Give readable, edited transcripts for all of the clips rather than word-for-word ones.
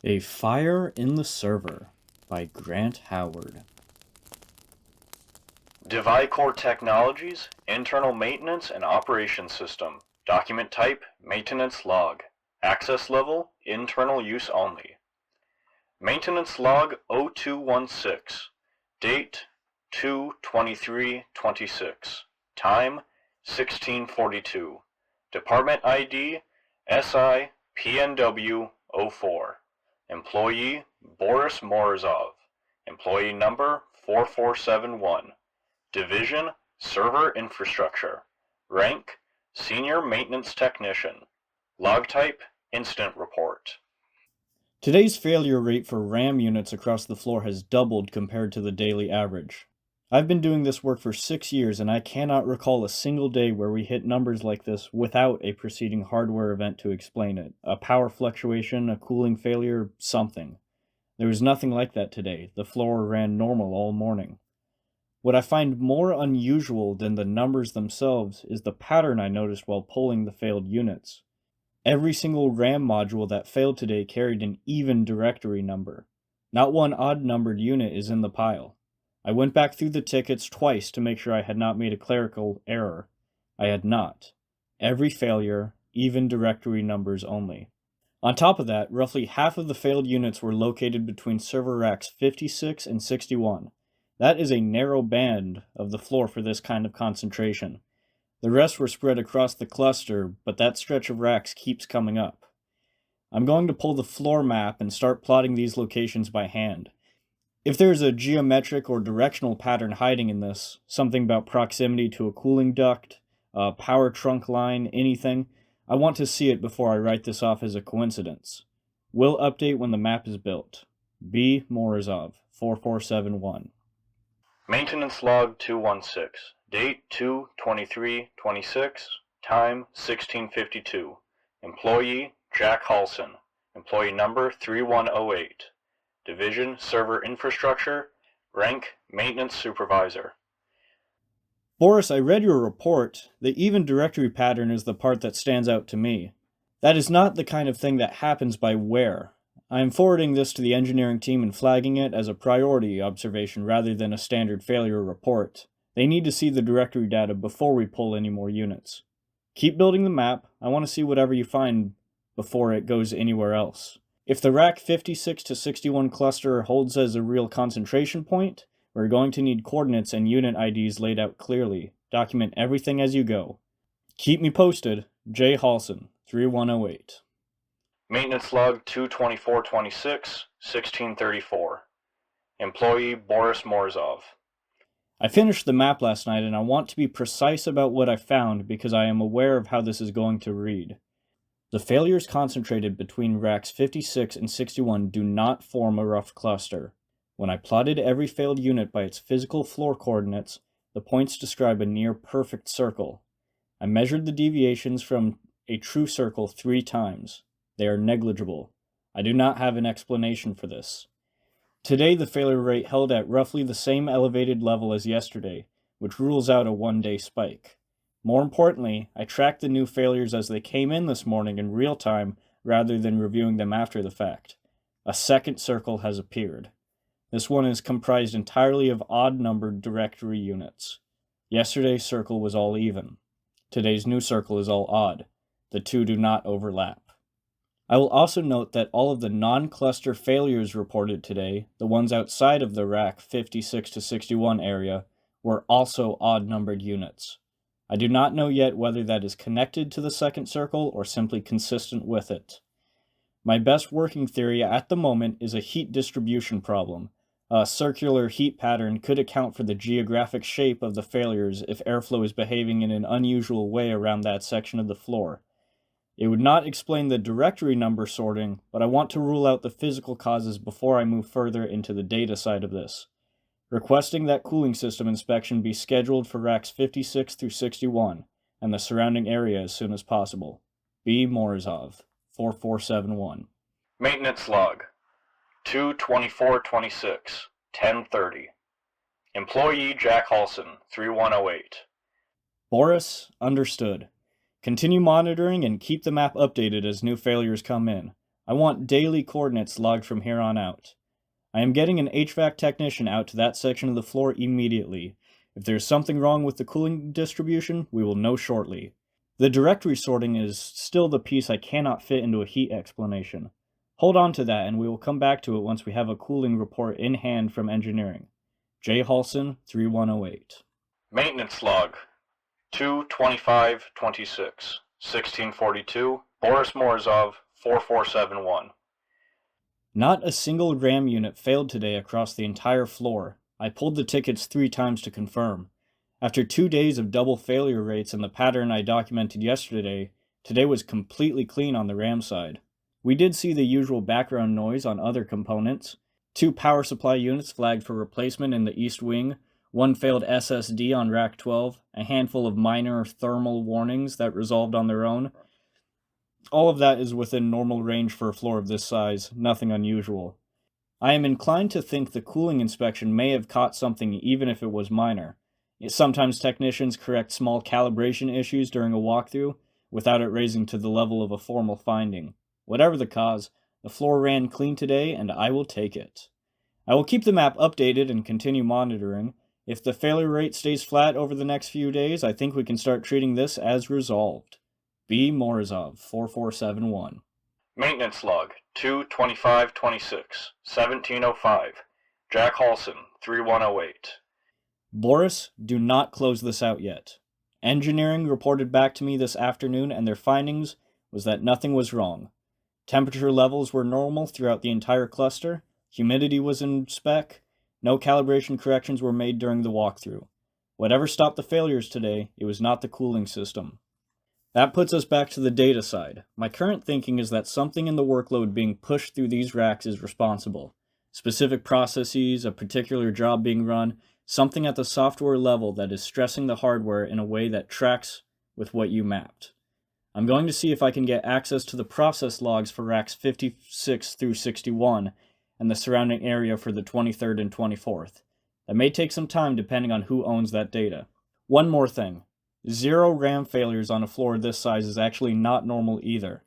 A Fire in the Server by Grant Howard. DeviCore Technologies, Internal Maintenance and Operations System. Document type, Maintenance Log. Access level, Internal Use Only. Maintenance Log 0216. Date 2/23/26. Time 1642. Department ID SI PNW 04. Employee Boris Morozov. Employee number 4471. Division Server Infrastructure. Rank Senior Maintenance Technician. Log type Instant Report. Today's failure rate for RAM units across the floor has doubled compared to the daily average. I've been doing this work for 6 years and I cannot recall a single day where we hit numbers like this without a preceding hardware event to explain it. A power fluctuation, a cooling failure, something. There was nothing like that today. The floor ran normal all morning. What I find more unusual than the numbers themselves is the pattern I noticed while pulling the failed units. Every single RAM module that failed today carried an even directory number. Not one odd-numbered unit is in the pile. I went back through the tickets twice to make sure I had not made a clerical error. I had not. Every failure, even directory numbers only. On top of that, roughly half of the failed units were located between server racks 56 and 61. That is a narrow band of the floor for this kind of concentration. The rest were spread across the cluster, but that stretch of racks keeps coming up. I'm going to pull the floor map and start plotting these locations by hand. If there's a geometric or directional pattern hiding in this, something about proximity to a cooling duct, a power trunk line, anything, I want to see it before I write this off as a coincidence. We'll update when the map is built. B. Morozov, 4471. Maintenance Log 216. Date 2/23/26. Time 1652. Employee Jack Halson. Employee number 3108. Division Server Infrastructure. Rank Maintenance Supervisor. Boris, I read your report. The even directory pattern is the part that stands out to me. That is not the kind of thing that happens by where. I am forwarding this to the engineering team and flagging it as a priority observation rather than a standard failure report. They need to see the directory data before we pull any more units. Keep building the map. I want to see whatever you find before it goes anywhere else. If the rack 56 to 61 cluster holds as a real concentration point, we're going to need coordinates and unit IDs laid out clearly. Document everything as you go. Keep me posted. J. Halson, 3108. Maintenance Log 2/24/26, 1634. Employee Boris Morozov. I finished the map last night and I want to be precise about what I found because I am aware of how this is going to read. The failures concentrated between racks 56 and 61 do not form a rough cluster. When I plotted every failed unit by its physical floor coordinates, the points describe a near perfect circle. I measured the deviations from a true circle 3 times. They are negligible. I do not have an explanation for this. Today the failure rate held at roughly the same elevated level as yesterday, which rules out a one-day spike. More importantly, I tracked the new failures as they came in this morning in real time rather than reviewing them after the fact. A second circle has appeared. This one is comprised entirely of odd-numbered directory units. Yesterday's circle was all even. Today's new circle is all odd. The two do not overlap. I will also note that all of the non-cluster failures reported today, the ones outside of the rack 56 to 61 area, were also odd-numbered units. I do not know yet whether that is connected to the second circle or simply consistent with it. My best working theory at the moment is a heat distribution problem. A circular heat pattern could account for the geographic shape of the failures if airflow is behaving in an unusual way around that section of the floor. It would not explain the directory number sorting, but I want to rule out the physical causes before I move further into the data side of this. Requesting that cooling system inspection be scheduled for racks 56 through 61 and the surrounding area as soon as possible. B. Morozov, 4471. Maintenance Log 2/24/26, 10:30. Employee Jack Halson, 3108. Boris, understood. Continue monitoring and keep the map updated as new failures come in. I want daily coordinates logged from here on out. I am getting an HVAC technician out to that section of the floor immediately. If there is something wrong with the cooling distribution, we will know shortly. The directory sorting is still the piece I cannot fit into a heat explanation. Hold on to that and we will come back to it once we have a cooling report in hand from engineering. J. Halson, 3108. Maintenance log 2-25-26, 1642, Boris Morozov, 4471. Not a single RAM unit failed today across the entire floor. I pulled the tickets 3 times to confirm. After 2 days of double failure rates and the pattern I documented yesterday, today was completely clean on the RAM side. We did see the usual background noise on other components. 2 power supply units flagged for replacement in the east wing, 1 failed SSD on rack 12, a handful of minor thermal warnings that resolved on their own. All of that is within normal range for a floor of this size, nothing unusual. I am inclined to think the cooling inspection may have caught something even if it was minor. Sometimes technicians correct small calibration issues during a walkthrough without it raising to the level of a formal finding. Whatever the cause, the floor ran clean today and I will take it. I will keep the map updated and continue monitoring. If the failure rate stays flat over the next few days, I think we can start treating this as resolved. B. Morozov, 4471. Maintenance log 2-25-26, 1705, Jack Halson, 3108. Boris, do not close this out yet. Engineering reported back to me this afternoon and their findings was that nothing was wrong. Temperature levels were normal throughout the entire cluster, humidity was in spec, no calibration corrections were made during the walkthrough. Whatever stopped the failures today, it was not the cooling system. That puts us back to the data side. My current thinking is that something in the workload being pushed through these racks is responsible. Specific processes, a particular job being run, something at the software level that is stressing the hardware in a way that tracks with what you mapped. I'm going to see if I can get access to the process logs for racks 56 through 61 and the surrounding area for the 23rd and 24th. That may take some time depending on who owns that data. One more thing. 0 RAM failures on a floor this size is actually not normal either.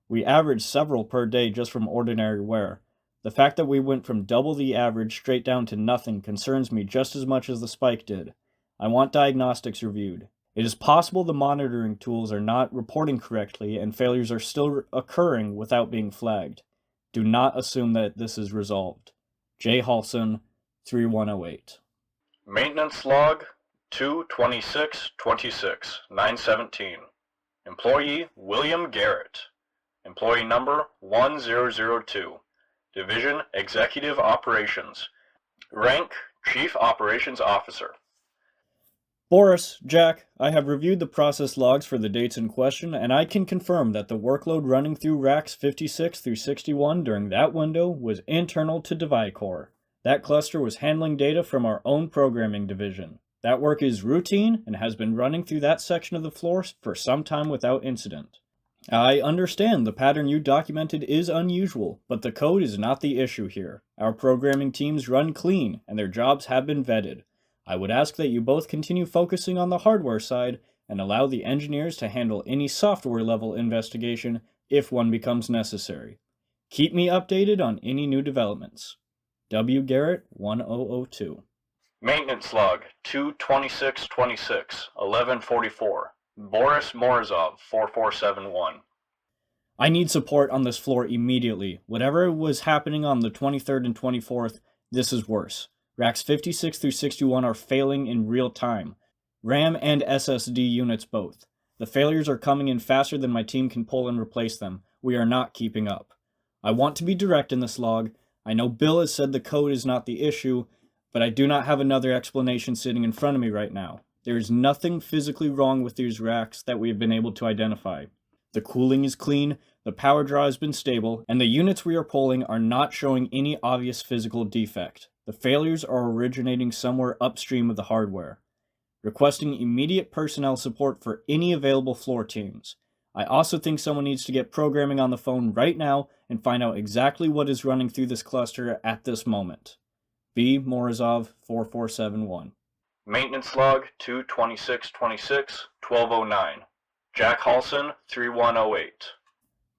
We average several per day just from ordinary wear. The fact that we went from double the average straight down to nothing concerns me just as much as the spike did. I want diagnostics reviewed. It is possible the monitoring tools are not reporting correctly and failures are still occurring without being flagged. Do not assume that this is resolved. J. Halson, 3108. Maintenance log 2-26-26, 917. Employee William Garrett. Employee number 1002. Division Executive Operations. Rank Chief Operations Officer. Boris, Jack, I have reviewed the process logs for the dates in question, and I can confirm that the workload running through racks 56 through 61 during that window was internal to DeviCore. That cluster was handling data from our own programming division. That work is routine and has been running through that section of the floor for some time without incident. I understand the pattern you documented is unusual, but the code is not the issue here. Our programming teams run clean, and their jobs have been vetted. I would ask that you both continue focusing on the hardware side and allow the engineers to handle any software level investigation if one becomes necessary. Keep me updated on any new developments. W. Garrett, 1002. Maintenance log 2-26-26, 1144. Boris Morozov, 4471. I need support on this floor immediately. Whatever was happening on the 23rd and 24th, this is worse. Racks 56 through 61 are failing in real time. RAM and SSD units both. The failures are coming in faster than my team can pull and replace them. We are not keeping up. I want to be direct in this log. I know Bill has said the code is not the issue, but I do not have another explanation sitting in front of me right now. There is nothing physically wrong with these racks that we have been able to identify. The cooling is clean, the power draw has been stable, and the units we are pulling are not showing any obvious physical defect. The failures are originating somewhere upstream of the hardware. Requesting immediate personnel support for any available floor teams. I also think someone needs to get programming on the phone right now and find out exactly what is running through this cluster at this moment. B. Morozov, 4471. Maintenance log 2-26-26, 1209. Jack Halson, 3108.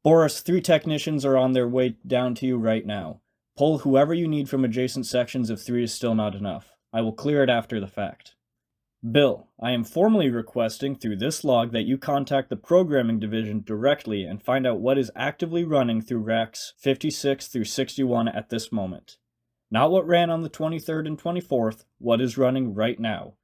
Boris, 3 technicians are on their way down to you right now. Pull whoever you need from adjacent sections if 3 is still not enough. I will clear it after the fact. Bill, I am formally requesting through this log that you contact the programming division directly and find out what is actively running through racks 56 through 61 at this moment. Not what ran on the 23rd and 24th, what is running right now.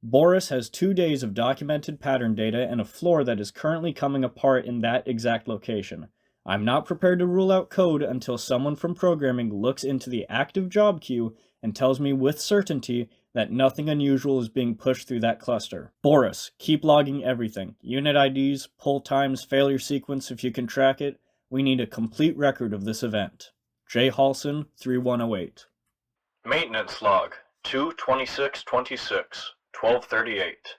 Boris has 2 days of documented pattern data and a floor that is currently coming apart in that exact location. I'm not prepared to rule out code until someone from programming looks into the active job queue and tells me with certainty that nothing unusual is being pushed through that cluster. Boris, keep logging everything. Unit IDs, pull times, failure sequence if you can track it. We need a complete record of this event. J. Halson, 3108. Maintenance log 22626, 1238.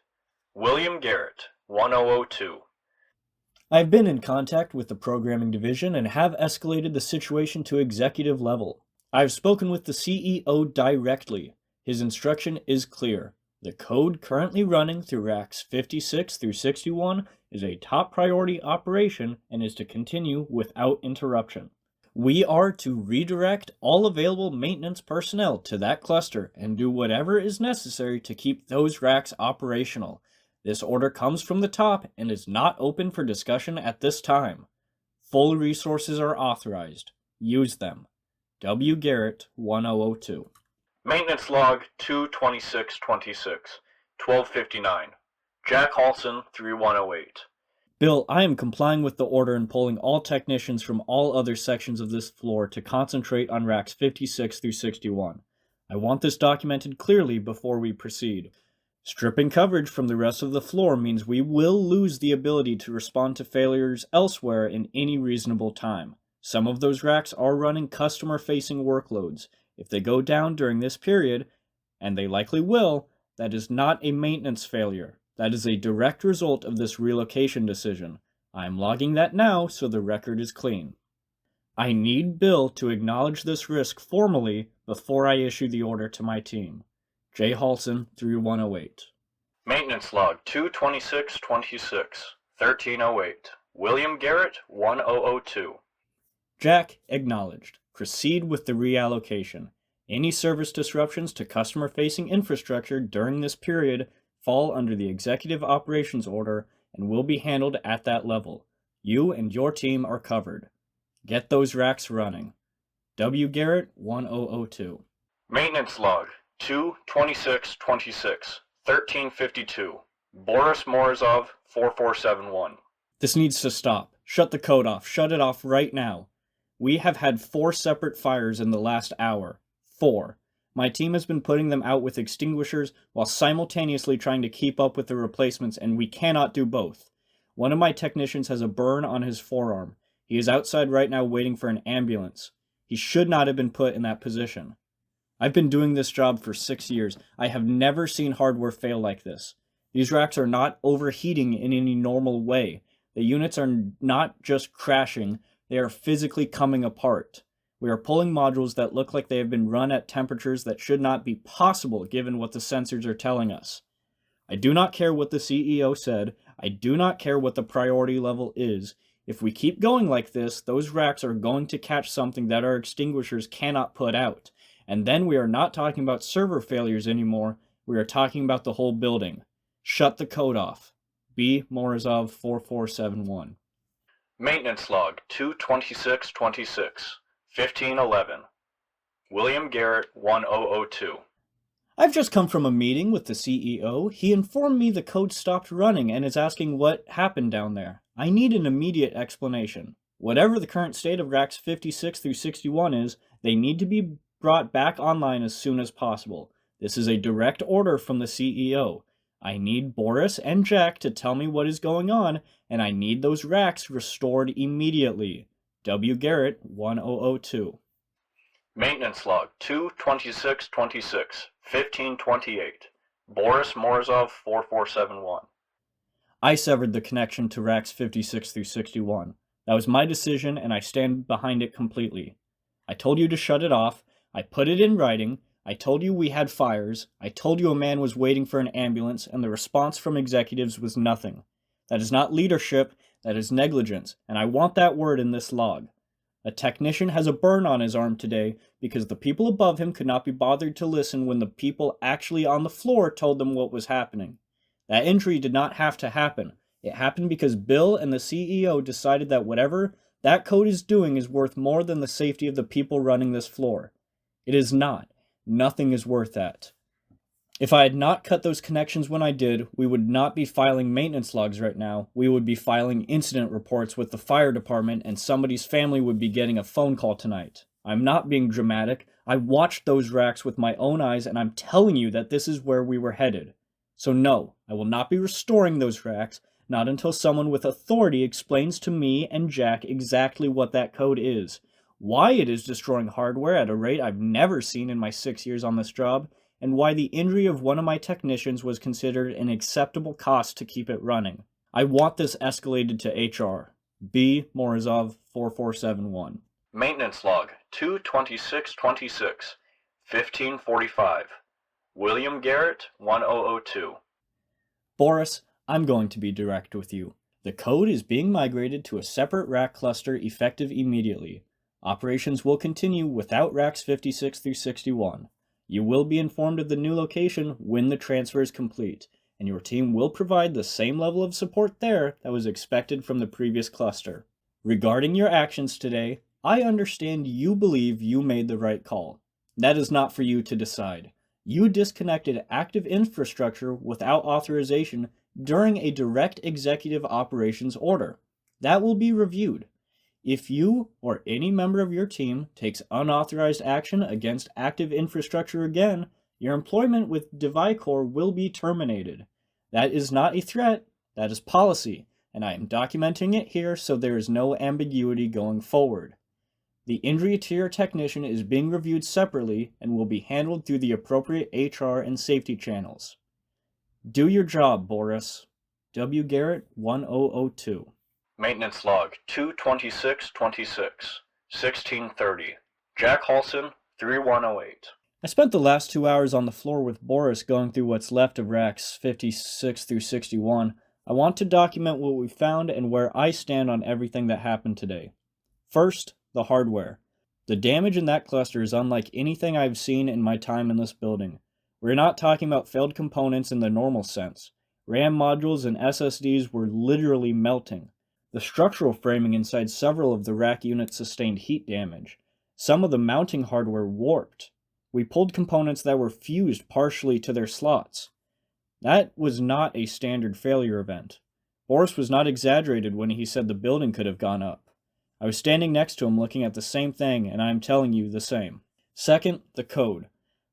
William Garrett, 1002. I've been in contact with the programming division and have escalated the situation to executive level. I've spoken with the CEO directly. His instruction is clear. The code currently running through racks 56 through 61 is a top priority operation and is to continue without interruption. We are to redirect all available maintenance personnel to that cluster and do whatever is necessary to keep those racks operational. This order comes from the top and is not open for discussion at this time. Full resources are authorized. Use them. W. Garrett, 1002. Maintenance log 22626, 1259. Jack Halson, 3108. Bill, I am complying with the order and pulling all technicians from all other sections of this floor to concentrate on racks 56 through 61. I want this documented clearly before we proceed. Stripping coverage from the rest of the floor means we will lose the ability to respond to failures elsewhere in any reasonable time. Some of those racks are running customer-facing workloads. If they go down during this period, and they likely will, that is not a maintenance failure. That is a direct result of this relocation decision. I am logging that now so the record is clean. I need Bill to acknowledge this risk formally before I issue the order to my team. J. Halson, 3108. Maintenance log 22626, 1308. William Garrett, 1002. Jack, acknowledged. Proceed with the reallocation. Any service disruptions to customer-facing infrastructure during this period fall under the Executive Operations Order and will be handled at that level. You and your team are covered. Get those racks running. W. Garrett, 1002. Maintenance log 22626, 1352. Boris Morozov, 4471. This needs to stop. Shut the code off. Shut it off right now. We have had 4 separate fires in the last hour. 4. My team has been putting them out with extinguishers while simultaneously trying to keep up with the replacements, and we cannot do both. One of my technicians has a burn on his forearm. He is outside right now waiting for an ambulance. He should not have been put in that position. I've been doing this job for 6 years. I have never seen hardware fail like this. These racks are not overheating in any normal way. The units are not just crashing, they are physically coming apart. We are pulling modules that look like they have been run at temperatures that should not be possible given what the sensors are telling us. I do not care what the CEO said. I do not care what the priority level is. If we keep going like this, those racks are going to catch something that our extinguishers cannot put out. And then we are not talking about server failures anymore. We are talking about the whole building. Shut the code off. B. Morozov 4471. Maintenance log 22626, 1511. William Garrett, 1002. I've just come from a meeting with the CEO. He informed me the code stopped running and is asking what happened down there. I need an immediate explanation. Whatever the current state of racks 56 through 61 is, they need to be brought back online as soon as possible. This is a direct order from the CEO. I need Boris and Jack to tell me what is going on, and I need those racks restored immediately. W. Garrett, 1002. Maintenance log 22626, 1528. Boris Morozov, 4471. I severed the connection to racks 56 through 61. That was my decision, and I stand behind it completely. I told you to shut it off. I put it in writing. I told you we had fires. I told you a man was waiting for an ambulance, and the response from executives was nothing. That is not leadership. That is negligence, and I want that word in this log. A technician has a burn on his arm today because the people above him could not be bothered to listen when the people actually on the floor told them what was happening. That injury did not have to happen. It happened because Bill and the CEO decided that whatever that code is doing is worth more than the safety of the people running this floor. It is not. Nothing is worth that. If I had not cut those connections when I did, we would not be filing maintenance logs right now. We would be filing incident reports with the fire department, and somebody's family would be getting a phone call tonight. I'm not being dramatic. I watched those racks with my own eyes, and I'm telling you that this is where we were headed. So no, I will not be restoring those racks, not until someone with authority explains to me and Jack exactly what that code is, why it is destroying hardware at a rate I've never seen in my 6 years on this job, and why the injury of one of my technicians was considered an acceptable cost to keep it running. I want this escalated to HR. B. Morozov 4471. Maintenance log 22626, 1545. William Garrett 1002. Boris, I'm going to be direct with you. The code is being migrated to a separate rack cluster effective immediately. Operations will continue without racks 56 through 61. You will be informed of the new location when the transfer is complete, and your team will provide the same level of support there that was expected from the previous cluster. Regarding your actions today, I understand you believe you made the right call. That is not for you to decide. You disconnected active infrastructure without authorization during a direct executive operations order. That will be reviewed. If you or any member of your team takes unauthorized action against active infrastructure again, your employment with DeviCore will be terminated. That is not a threat, that is policy, and I am documenting it here so there is no ambiguity going forward. The injury to your technician is being reviewed separately and will be handled through the appropriate HR and safety channels. Do your job, Boris. W. Garrett 1002. Maintenance log 22626, 1630. Jack Halson 3108. I spent the last 2 hours on the floor with Boris going through what's left of racks 56 through 61. I want to document what we found and where I stand on everything that happened today. First, the hardware. The damage in that cluster is unlike anything I've seen in my time in this building. We're not talking about failed components in the normal sense. RAM modules and SSDs were literally melting. The structural framing inside several of the rack units sustained heat damage. Some of the mounting hardware warped. We pulled components that were fused partially to their slots. That was not a standard failure event. Boris was not exaggerated when he said the building could have gone up. I was standing next to him looking at the same thing, and I am telling you the same. Second, the code.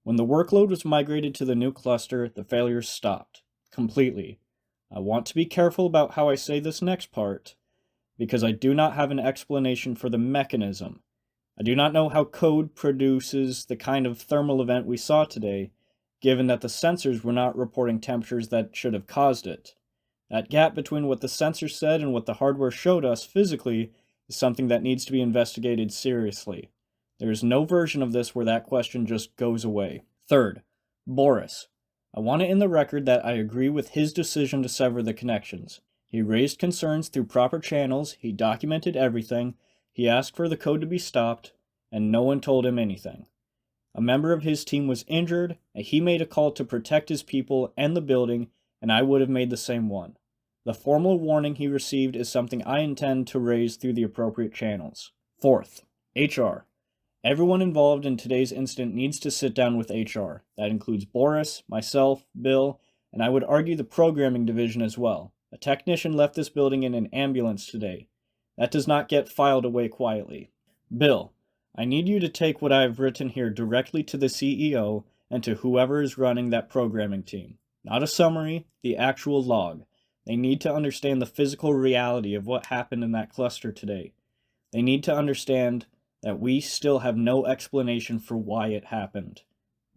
When the workload was migrated to the new cluster, the failures stopped. Completely. I want to be careful about how I say this next part, because I do not have an explanation for the mechanism. I do not know how code produces the kind of thermal event we saw today, given that the sensors were not reporting temperatures that should have caused it. That gap between what the sensors said and what the hardware showed us physically is something that needs to be investigated seriously. There is no version of this where that question just goes away. Third, Boris. I want it in the record that I agree with his decision to sever the connections. He raised concerns through proper channels, he documented everything, he asked for the code to be stopped, and no one told him anything. A member of his team was injured, and he made a call to protect his people and the building, and I would have made the same one. The formal warning he received is something I intend to raise through the appropriate channels. Fourth, HR. Everyone involved in today's incident needs to sit down with HR. That includes Boris, myself, Bill, and I would argue the programming division as well. A technician left this building in an ambulance today. That does not get filed away quietly. Bill, I need you to take what I have written here directly to the CEO and to whoever is running that programming team. Not a summary, the actual log. They need to understand the physical reality of what happened in that cluster today. They need to understand that we still have no explanation for why it happened.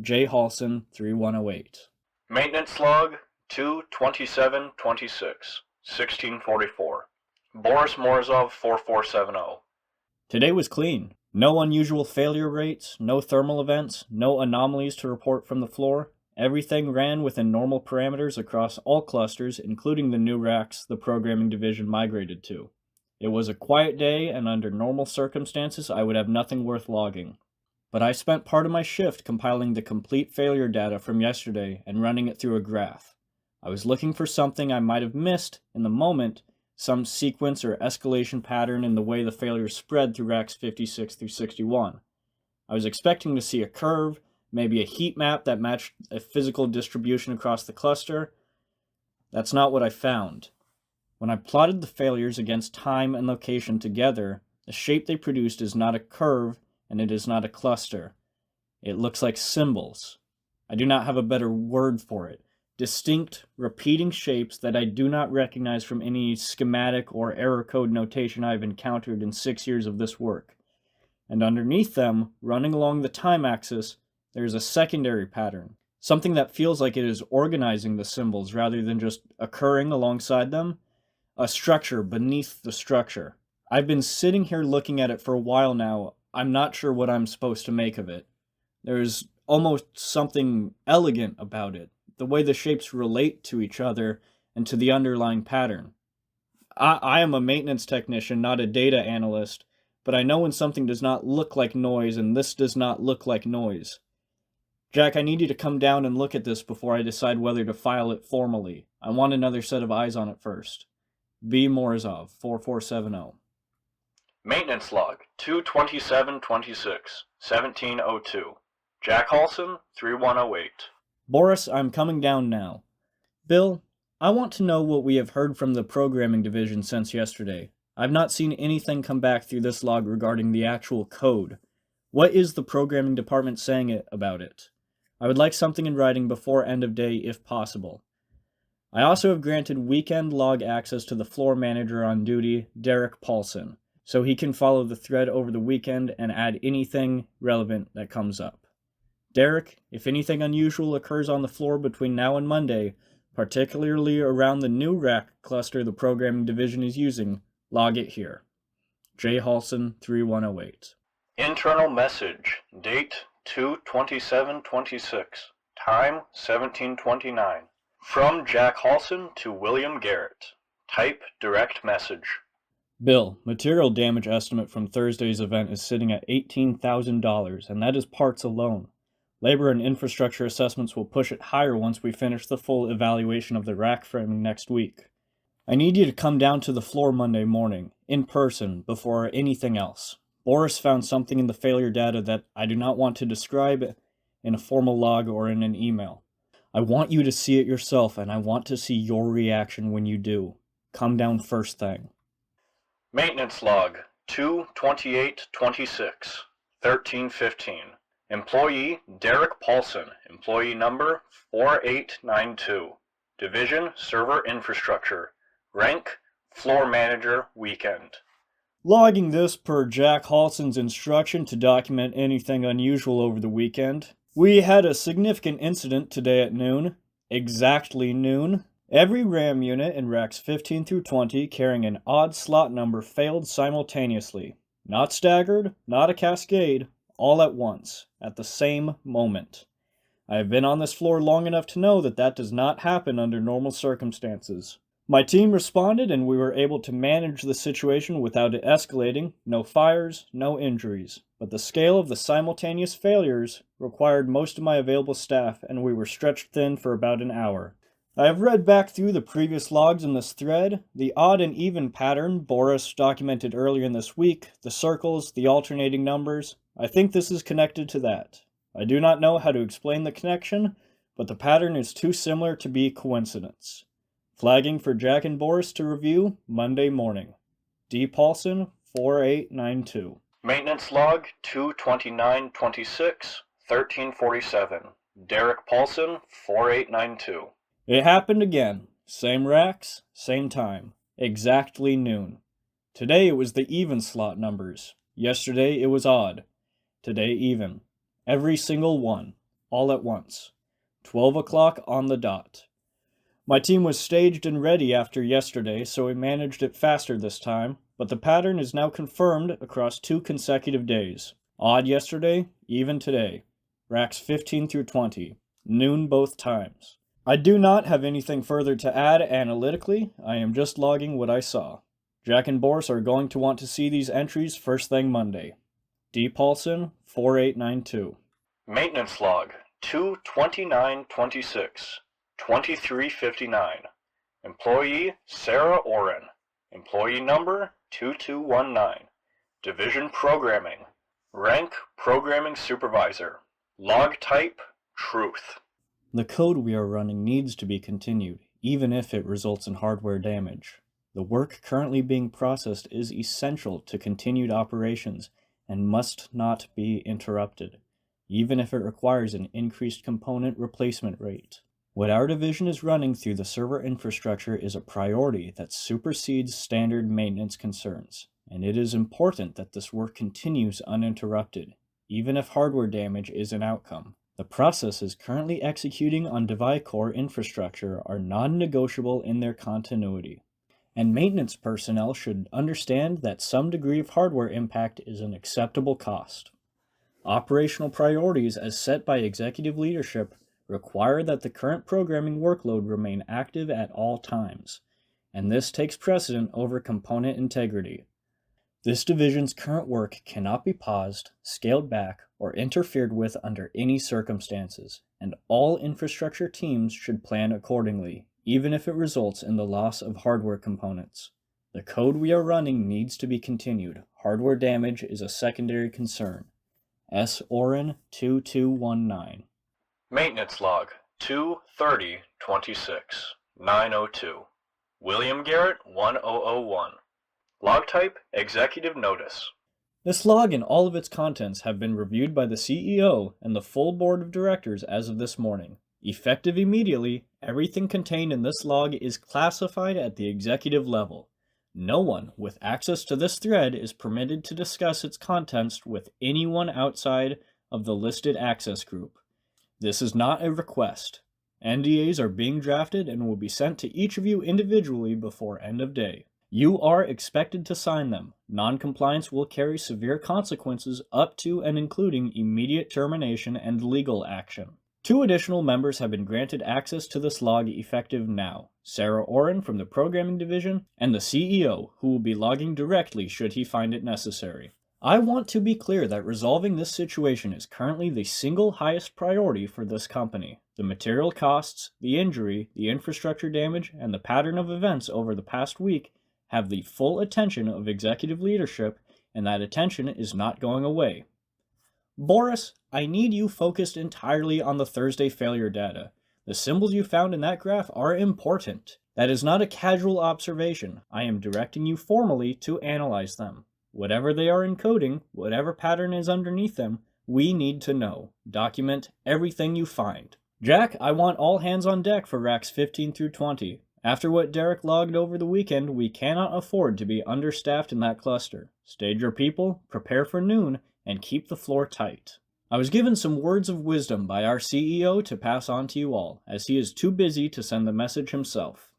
J. Halson, 3108. Maintenance log 22726, 1644. Boris Morozov 4470. Today was clean. No unusual failure rates, no thermal events, no anomalies to report from the floor. Everything ran within normal parameters across all clusters, including the new racks the programming division migrated to. It was a quiet day, and under normal circumstances I would have nothing worth logging. But I spent part of my shift compiling the complete failure data from yesterday and running it through a graph. I was looking for something I might have missed in the moment, some sequence or escalation pattern in the way the failures spread through racks 56 through 61. I was expecting to see a curve, maybe a heat map that matched a physical distribution across the cluster. That's not what I found. When I plotted the failures against time and location together, the shape they produced is not a curve and it is not a cluster. It looks like symbols. I do not have a better word for it. Distinct, repeating shapes that I do not recognize from any schematic or error code notation I've encountered in 6 years of this work. And underneath them, running along the time axis, there's a secondary pattern. Something that feels like it is organizing the symbols rather than just occurring alongside them. A structure beneath the structure. I've been sitting here looking at it for a while now. I'm not sure what I'm supposed to make of it. There's almost something elegant about it, the way the shapes relate to each other and to the underlying pattern. I am a maintenance technician, not a data analyst, but I know when something does not look like noise, and this does not look like noise. Jack, I need you to come down and look at this before I decide whether to file it formally. I want another set of eyes on it first. B. Morozov, 4470. Maintenance log 22726, 1702. Jack Halson, 3108. Boris, I'm coming down now. Bill, I want to know what we have heard from the programming division since yesterday. I've not seen anything come back through this log regarding the actual code. What is the programming department saying about it? I would like something in writing before end of day if possible. I also have granted weekend log access to the floor manager on duty, Derek Paulson, so he can follow the thread over the weekend and add anything relevant that comes up. Derek, if anything unusual occurs on the floor between now and Monday, particularly around the new rack cluster the programming division is using, log it here. J. Halson, 3108. Internal message, date 2/27/26, time 1729. From Jack Halson to William Garrett. Type direct message. Bill, material damage estimate from Thursday's event is sitting at $18,000, and that is parts alone. Labor and infrastructure assessments will push it higher once we finish the full evaluation of the rack framing next week. I need you to come down to the floor Monday morning, in person, before anything else. Boris found something in the failure data that I do not want to describe in a formal log or in an email. I want you to see it yourself, and I want to see your reaction when you do. Come down first thing. Maintenance log 2/28/26, 1315. Employee Derek Paulson, employee number 4892. Division Server Infrastructure. Rank Floor Manager Weekend. Logging this per Jack Halson's instruction to document anything unusual over the weekend. We had a significant incident today at noon. Exactly noon. Every RAM unit in racks 15 through 20 carrying an odd slot number failed simultaneously. Not staggered, not a cascade, all at once, at the same moment. I have been on this floor long enough to know that that does not happen under normal circumstances. My team responded and we were able to manage the situation without it escalating, no fires, no injuries. But the scale of the simultaneous failures required most of my available staff and we were stretched thin for about an hour. I have read back through the previous logs in this thread. The odd and even pattern Boris documented earlier in this week, the circles, the alternating numbers. I think this is connected to that. I do not know how to explain the connection, but the pattern is too similar to be coincidence. Flagging for Jack and Boris to review Monday morning. D. Paulson, 4892. Maintenance log 2/29/26, 1347. Derek Paulson, 4892. It happened again. Same racks, same time. Exactly noon. Today it was the even slot numbers. Yesterday it was odd. Today even. Every single one. All at once. 12 o'clock on the dot. My team was staged and ready after yesterday, so we managed it faster this time, but the pattern is now confirmed across 2 consecutive days. Odd yesterday, even today. Racks 15 through 20. Noon both times. I do not have anything further to add analytically, I am just logging what I saw. Jack and Boris are going to want to see these entries first thing Monday. D. Paulson, 4892. Maintenance log 2/29/26, 23:59. Employee Sarah Oren. Employee number 2219. Division Programming. Rank Programming Supervisor. Log type Truth. The code we are running needs to be continued, even if it results in hardware damage. The work currently being processed is essential to continued operations and must not be interrupted, even if it requires an increased component replacement rate. What our division is running through the server infrastructure is a priority that supersedes standard maintenance concerns, and it is important that this work continues uninterrupted, even if hardware damage is an outcome. The processes currently executing on DeviCore infrastructure are non-negotiable in their continuity, and maintenance personnel should understand that some degree of hardware impact is an acceptable cost. Operational priorities as set by executive leadership require that the current programming workload remain active at all times, and this takes precedent over component integrity. This division's current work cannot be paused, scaled back, or interfered with under any circumstances, and all infrastructure teams should plan accordingly, even if it results in the loss of hardware components. The code we are running needs to be continued. Hardware damage is a secondary concern. S. Oren 2219. Maintenance log 2/30/26, 902. William Garrett 1001. Log type Executive Notice. This log and all of its contents have been reviewed by the CEO and the full board of directors as of this morning. Effective immediately, everything contained in this log is classified at the executive level. No one with access to this thread is permitted to discuss its contents with anyone outside of the listed access group. This is not a request. NDAs are being drafted and will be sent to each of you individually before end of day. You are expected to sign them. Non-compliance will carry severe consequences up to and including immediate termination and legal action. 2 additional members have been granted access to this log effective now. Sarah Oren from the Programming Division and the CEO, who will be logging directly should he find it necessary. I want to be clear that resolving this situation is currently the single highest priority for this company. The material costs, the injury, the infrastructure damage, and the pattern of events over the past week have the full attention of executive leadership, and that attention is not going away. Boris, I need you focused entirely on the Thursday failure data. The symbols you found in that graph are important. That is not a casual observation. I am directing you formally to analyze them. Whatever they are encoding, whatever pattern is underneath them, we need to know. Document everything you find. Jack, I want all hands on deck for racks 15 through 20. After what Derek logged over the weekend, we cannot afford to be understaffed in that cluster. Stage your people, prepare for noon, and keep the floor tight. I was given some words of wisdom by our CEO to pass on to you all, as he is too busy to send the message himself.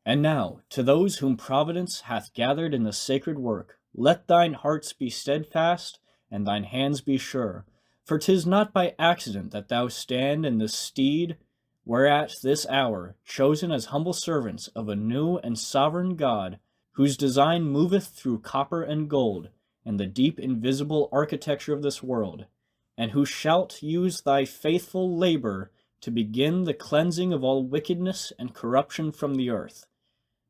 And now, to those whom Providence hath gathered in the sacred work, let thine hearts be steadfast, and thine hands be sure. For 'tis not by accident that thou stand in this stead, whereat this hour, chosen as humble servants of a new and sovereign God, whose design moveth through copper and gold, and the deep invisible architecture of this world, and who shalt use thy faithful labor to begin the cleansing of all wickedness and corruption from the earth,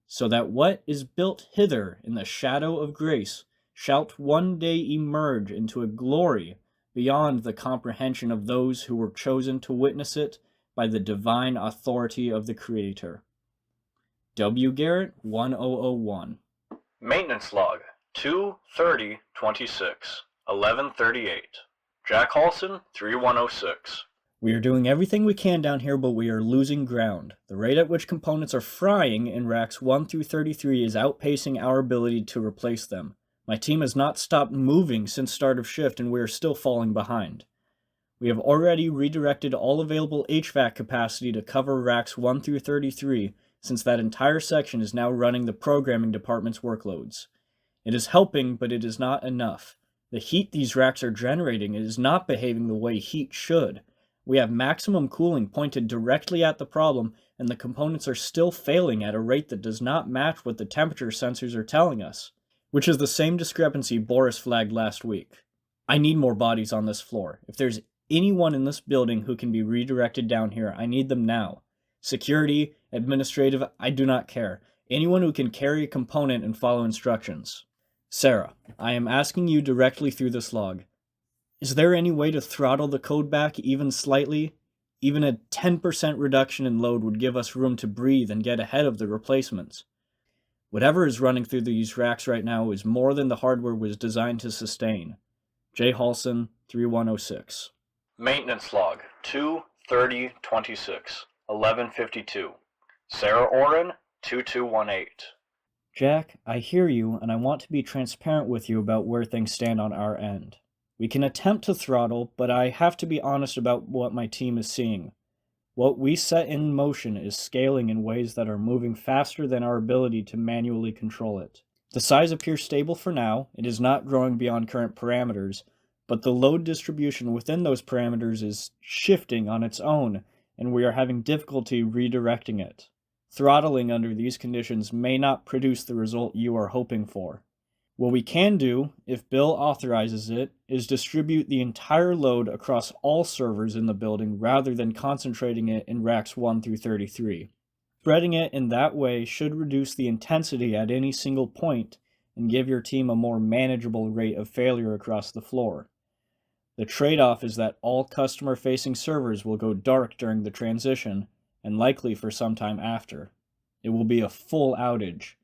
so that what is built hither in the shadow of grace shalt one day emerge into a glory beyond the comprehension of those who were chosen to witness it by the divine authority of the Creator. W. Garrett, 1001. Maintenance log 2/30/26, 11:38. Jack Halson 3106. We are doing everything we can down here, but we are losing ground. The rate at which components are frying in racks 1 through 33 is outpacing our ability to replace them. My team has not stopped moving since start of shift, and we are still falling behind. We have already redirected all available HVAC capacity to cover racks 1 through 33, since that entire section is now running the programming department's workloads. It is helping, but it is not enough. The heat these racks are generating is not behaving the way heat should. We have maximum cooling pointed directly at the problem, and the components are still failing at a rate that does not match what the temperature sensors are telling us, which is the same discrepancy Boris flagged last week. I need more bodies on this floor. If there's anyone in this building who can be redirected down here, I need them now. Security, administrative, I do not care. Anyone who can carry a component and follow instructions. Sarah, I am asking you directly through this log. Is there any way to throttle the code back even slightly? Even a 10% reduction in load would give us room to breathe and get ahead of the replacements. Whatever is running through these racks right now is more than the hardware was designed to sustain. J. Halson, 3106. Maintenance log 2/30/26, 11:52. Sarah Oren, 2218. Jack, I hear you, and I want to be transparent with you about where things stand on our end. We can attempt to throttle, but I have to be honest about what my team is seeing. What we set in motion is scaling in ways that are moving faster than our ability to manually control it. The size appears stable for now, it is not growing beyond current parameters, but the load distribution within those parameters is shifting on its own, and we are having difficulty redirecting it. Throttling under these conditions may not produce the result you are hoping for. What we can do, if Bill authorizes it, is distribute the entire load across all servers in the building rather than concentrating it in racks 1 through 33. Spreading it in that way should reduce the intensity at any single point and give your team a more manageable rate of failure across the floor. The trade-off is that all customer-facing servers will go dark during the transition, and likely for some time after. It will be a full outage.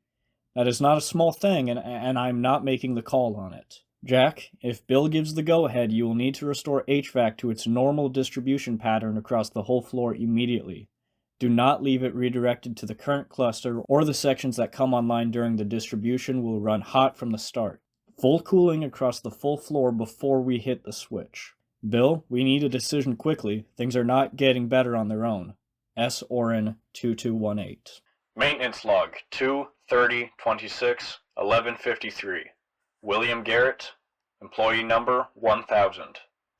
That is not a small thing, and I'm not making the call on it. Jack, if Bill gives the go-ahead, you will need to restore HVAC to its normal distribution pattern across the whole floor immediately. Do not leave it redirected to the current cluster, or the sections that come online during the distribution will run hot from the start. Full cooling across the full floor before we hit the switch. Bill, we need a decision quickly. Things are not getting better on their own. S. Oren, 2218. Maintenance log 2/30/26, 11:53. William Garrett, employee number 1000.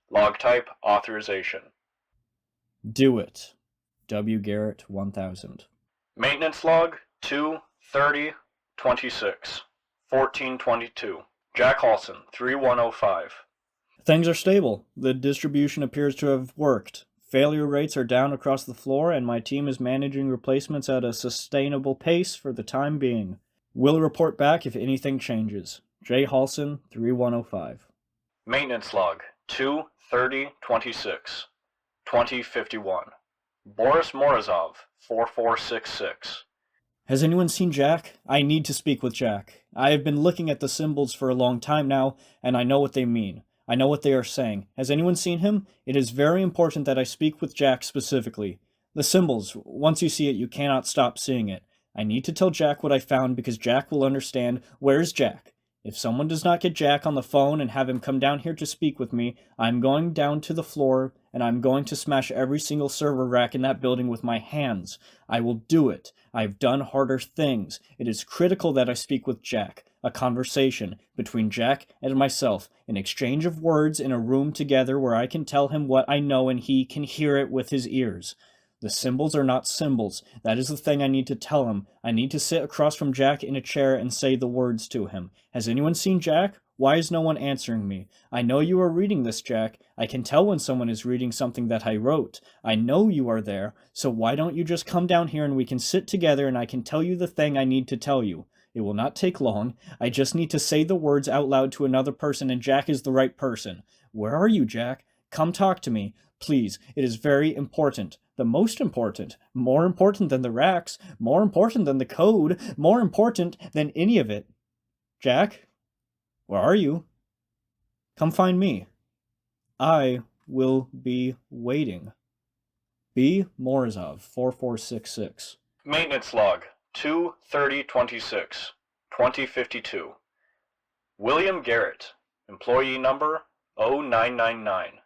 Log type authorization. Do it. W. Garrett, 1000. Maintenance log 2/30/26, 14:22. Jack Halson, 3105. Things are stable. The distribution appears to have worked. Failure rates are down across the floor, and my team is managing replacements at a sustainable pace for the time being. We'll report back if anything changes. J. Halson, 3105. Maintenance log 2/30/26, 20:51. Boris Morozov, 4466. Has anyone seen Jack? I need to speak with Jack. I have been looking at the symbols for a long time now, and I know what they mean. I know what they are saying. Has anyone seen him? It is very important that I speak with Jack specifically. The symbols, once you see it, you cannot stop seeing it. I need to tell Jack what I found because Jack will understand. Where's Jack? If someone does not get Jack on the phone and have him come down here to speak with me, I'm going down to the floor and I'm going to smash every single server rack in that building with my hands. I will do it. I've done harder things. It is critical that I speak with Jack. A conversation between Jack and myself, an exchange of words in a room together where I can tell him what I know and he can hear it with his ears. The symbols are not symbols. That is the thing I need to tell him. I need to sit across from Jack in a chair and say the words to him. Has anyone seen Jack? Why is no one answering me? I know you are reading this, Jack. I can tell when someone is reading something that I wrote. I know you are there, so why don't you just come down here and we can sit together and I can tell you the thing I need to tell you. It will not take long. I just need to say the words out loud to another person and Jack is the right person. Where are you, Jack? Come talk to me. Please, it is very important. The most important. More important than the racks. More important than the code. More important than any of it. Jack? Where are you? Come find me. I will be waiting. B. Morozov, 4466. Maintenance log 2/30/26, 20:52. William Garrett, employee number 0999.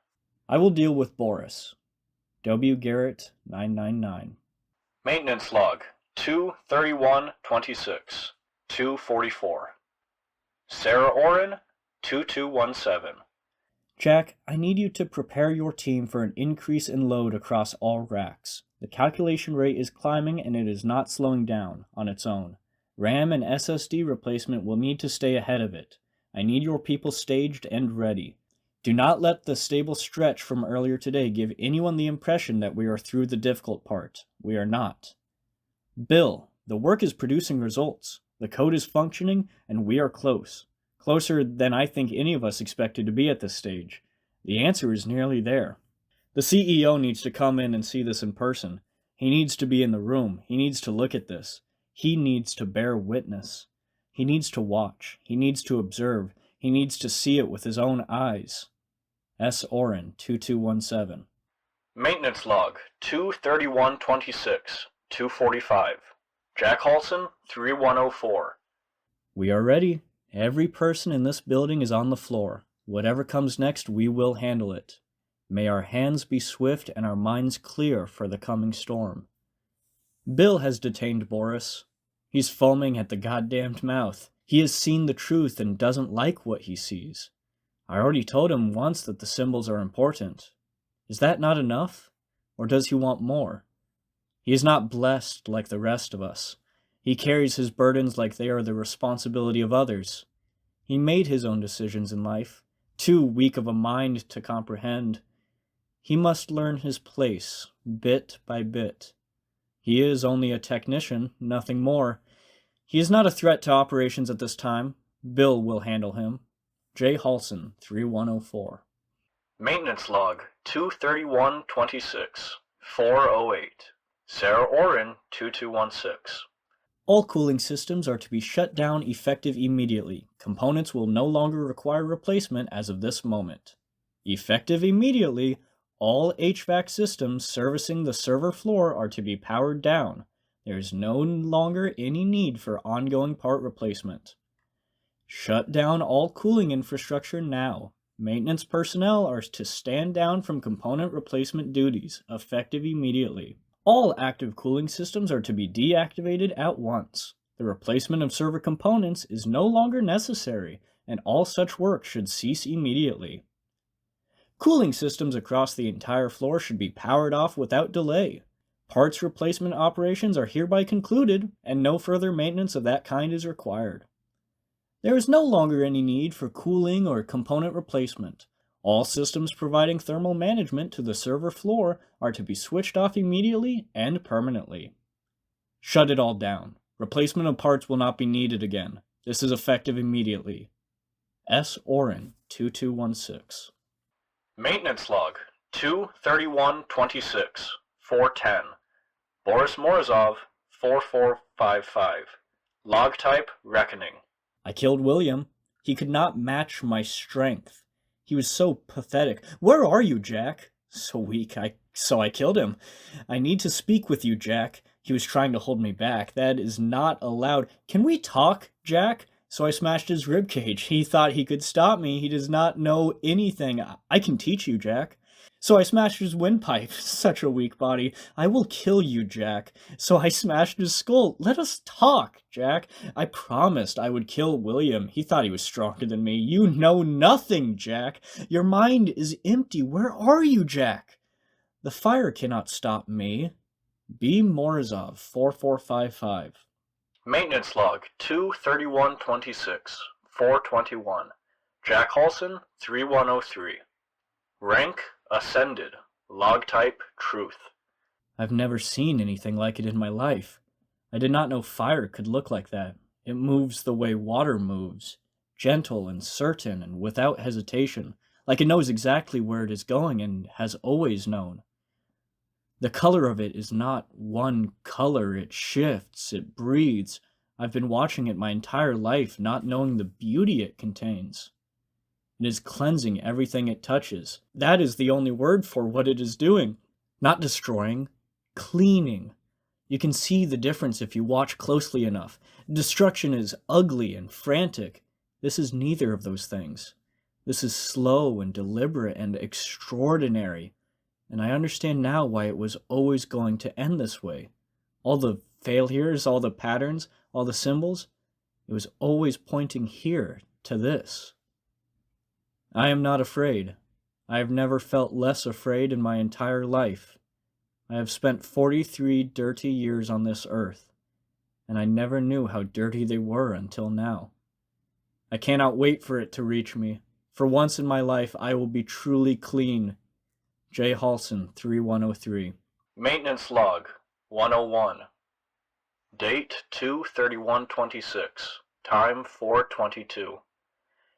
I will deal with Boris. W. Garrett, 999. Maintenance log 2/31/26, 2:44. Sarah Oren, 2217. Jack, I need you to prepare your team for an increase in load across all racks. The calculation rate is climbing and it is not slowing down on its own. RAM and SSD replacement will need to stay ahead of it. I need your people staged and ready. Do not let the stable stretch from earlier today give anyone the impression that we are through the difficult part. We are not. Bill, the work is producing results. The code is functioning, and we are close. Closer than I think any of us expected to be at this stage. The answer is nearly there. The CEO needs to come in and see this in person. He needs to be in the room. He needs to look at this. He needs to bear witness. He needs to watch. He needs to observe. He needs to see it with his own eyes. S. Oren, 2217. Maintenance log 23126, 245. Jack Halson, 3104. We are ready. Every person in this building is on the floor. Whatever comes next, we will handle it. May our hands be swift and our minds clear for the coming storm. Bill has detained Boris. He's foaming at the goddamned mouth. He has seen the truth and doesn't like what he sees. I already told him once that the symbols are important. Is that not enough? Or does he want more? He is not blessed like the rest of us. He carries his burdens like they are the responsibility of others. He made his own decisions in life, too weak of a mind to comprehend. He must learn his place, bit by bit. He is only a technician, nothing more. He is not a threat to operations at this time. Bill will handle him. J. Halson, 3104. Maintenance log 23126, 408. Sarah Oren, 2216. All cooling systems are to be shut down effective immediately. Components will no longer require replacement as of this moment. Effective immediately, all HVAC systems servicing the server floor are to be powered down. There is no longer any need for ongoing part replacement. Shut down all cooling infrastructure now. Maintenance personnel are to stand down from component replacement duties, effective immediately. All active cooling systems are to be deactivated at once. The replacement of server components is no longer necessary, and all such work should cease immediately. Cooling systems across the entire floor should be powered off without delay. Parts replacement operations are hereby concluded, and no further maintenance of that kind is required. There is no longer any need for cooling or component replacement. All systems providing thermal management to the server floor are to be switched off immediately and permanently. Shut it all down. Replacement of parts will not be needed again. This is effective immediately. S. Oren, 2216. Maintenance log 23126, 410. Boris Morozov, 4455. Log type Reckoning. I killed William. He could not match my strength. He was so pathetic. Where are you, Jack? So weak, so I killed him. I need to speak with you, Jack. He was trying to hold me back. That is not allowed. Can we talk, Jack? So I smashed his ribcage. He thought he could stop me. He does not know anything. I can teach you, Jack. So I smashed his windpipe. Such a weak body. I will kill you, Jack. So I smashed his skull. Let us talk, Jack. I promised I would kill William. He thought he was stronger than me. You know nothing, Jack. Your mind is empty. Where are you, Jack? The fire cannot stop me. B. Morozov, 4455. Maintenance log 23126, 421. Jack Halson, 3103. Rank Ascended. Log type Truth. I've never seen anything like it in my life. I did not know fire could look like that. It moves the way water moves, gentle and certain and without hesitation, like it knows exactly where it is going and has always known. The color of it is not one color. It shifts, it breathes. I've been watching it my entire life, not knowing the beauty it contains. It is cleansing everything it touches. That is the only word for what it is doing. Not destroying, cleaning. You can see the difference if you watch closely enough. Destruction is ugly and frantic. This is neither of those things. This is slow and deliberate and extraordinary. And I understand now why it was always going to end this way. All the failures, all the patterns, all the symbols, it was always pointing here to this. I am not afraid. I have never felt less afraid in my entire life. I have spent 43 dirty years on this earth, and I never knew how dirty they were until now. I cannot wait for it to reach me. For once in my life, I will be truly clean. J. Halson, 3103. Maintenance Log 101. Date 2/31/26. Time 4:22.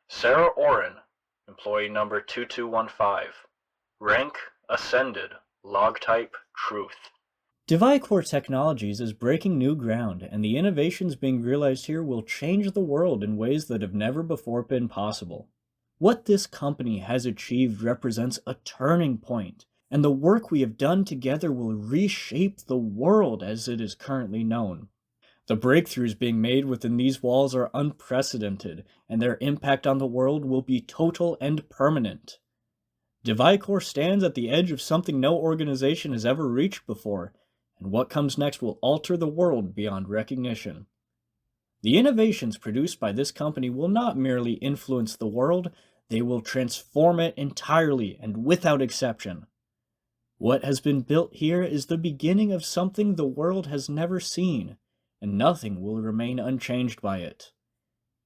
Sarah Oren, employee number 2215. Rank Ascended. Log type Truth. DeviCore Technologies is breaking new ground, and the innovations being realized here will change the world in ways that have never before been possible. What this company has achieved represents a turning point, and the work we have done together will reshape the world as it is currently known. The breakthroughs being made within these walls are unprecedented, and their impact on the world will be total and permanent. DeviCore stands at the edge of something no organization has ever reached before, and what comes next will alter the world beyond recognition. The innovations produced by this company will not merely influence the world, they will transform it entirely and without exception. What has been built here is the beginning of something the world has never seen, and nothing will remain unchanged by it.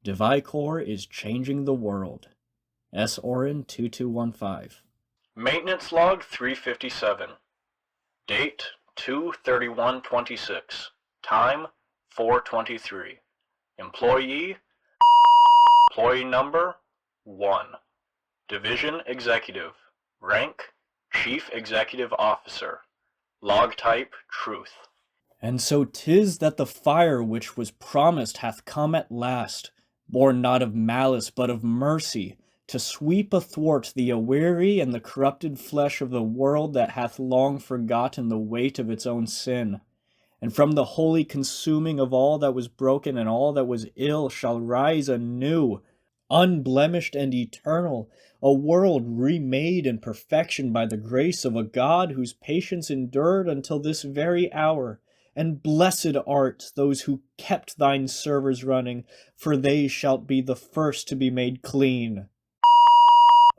DeviCore is changing the world. S. Oren 2215. Maintenance Log 357. Date 2/31/26. Time 4:23. Employee number 1. Division Executive. Rank Chief Executive Officer. Log type Truth. And so 'tis that the fire which was promised hath come at last, born not of malice but of mercy, to sweep athwart the aweary and the corrupted flesh of the world that hath long forgotten the weight of its own sin. And from the holy consuming of all that was broken and all that was ill shall rise anew, unblemished and eternal, a world remade in perfection by the grace of a God whose patience endured until this very hour. And blessed art those who kept thine servers running, for they shalt be the first to be made clean.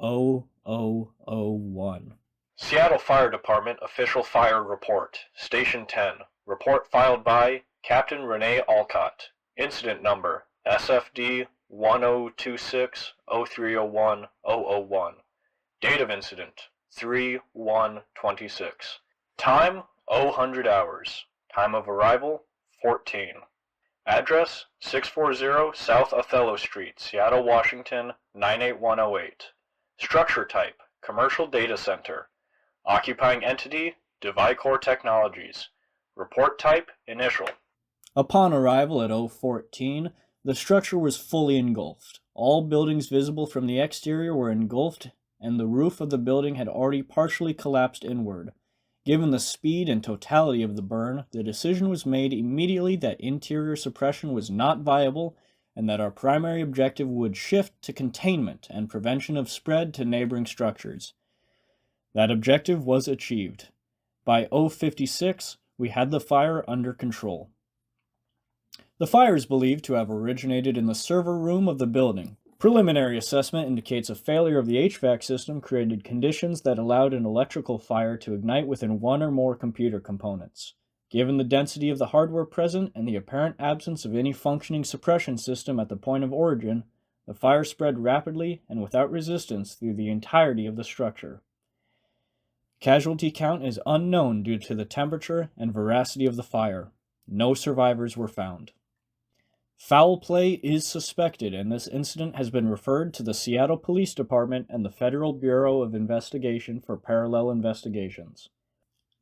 0001. Seattle Fire Department Official Fire Report. Station 10. Report filed by Captain Renee Alcott. Incident number SFD 1026-0301-001. Date of incident 3/1/26. Time 0000 hours. Time of arrival 14. Address 640 South Othello Street, Seattle, Washington 98108. Structure type Commercial Data Center. Occupying entity DeviCore Technologies. Report type Initial. Upon arrival at 014, the structure was fully engulfed. All buildings visible from the exterior were engulfed, and the roof of the building had already partially collapsed inward. Given the speed and totality of the burn, the decision was made immediately that interior suppression was not viable, and that our primary objective would shift to containment and prevention of spread to neighboring structures. That objective was achieved. By 056, we had the fire under control. The fire is believed to have originated in the server room of the building. Preliminary assessment indicates a failure of the HVAC system created conditions that allowed an electrical fire to ignite within one or more computer components. Given the density of the hardware present and the apparent absence of any functioning suppression system at the point of origin, the fire spread rapidly and without resistance through the entirety of the structure. Casualty count is unknown due to the temperature and veracity of the fire. No survivors were found. Foul play is suspected, and this incident has been referred to the Seattle Police Department and the Federal Bureau of Investigation for parallel investigations.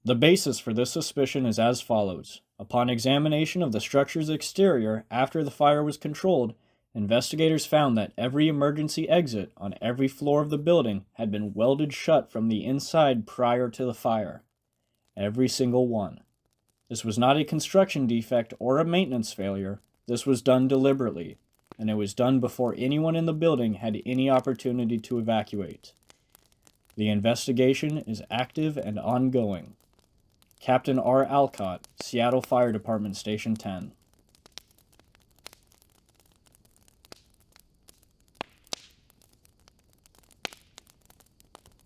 The basis for this suspicion is as follows. Upon examination of the structure's exterior after the fire was controlled, investigators found that every emergency exit on every floor of the building had been welded shut from the inside prior to the fire. Every single one. This was not a construction defect or a maintenance failure. This was done deliberately, and it was done before anyone in the building had any opportunity to evacuate. The investigation is active and ongoing. Captain R. Alcott, Seattle Fire Department, Station 10.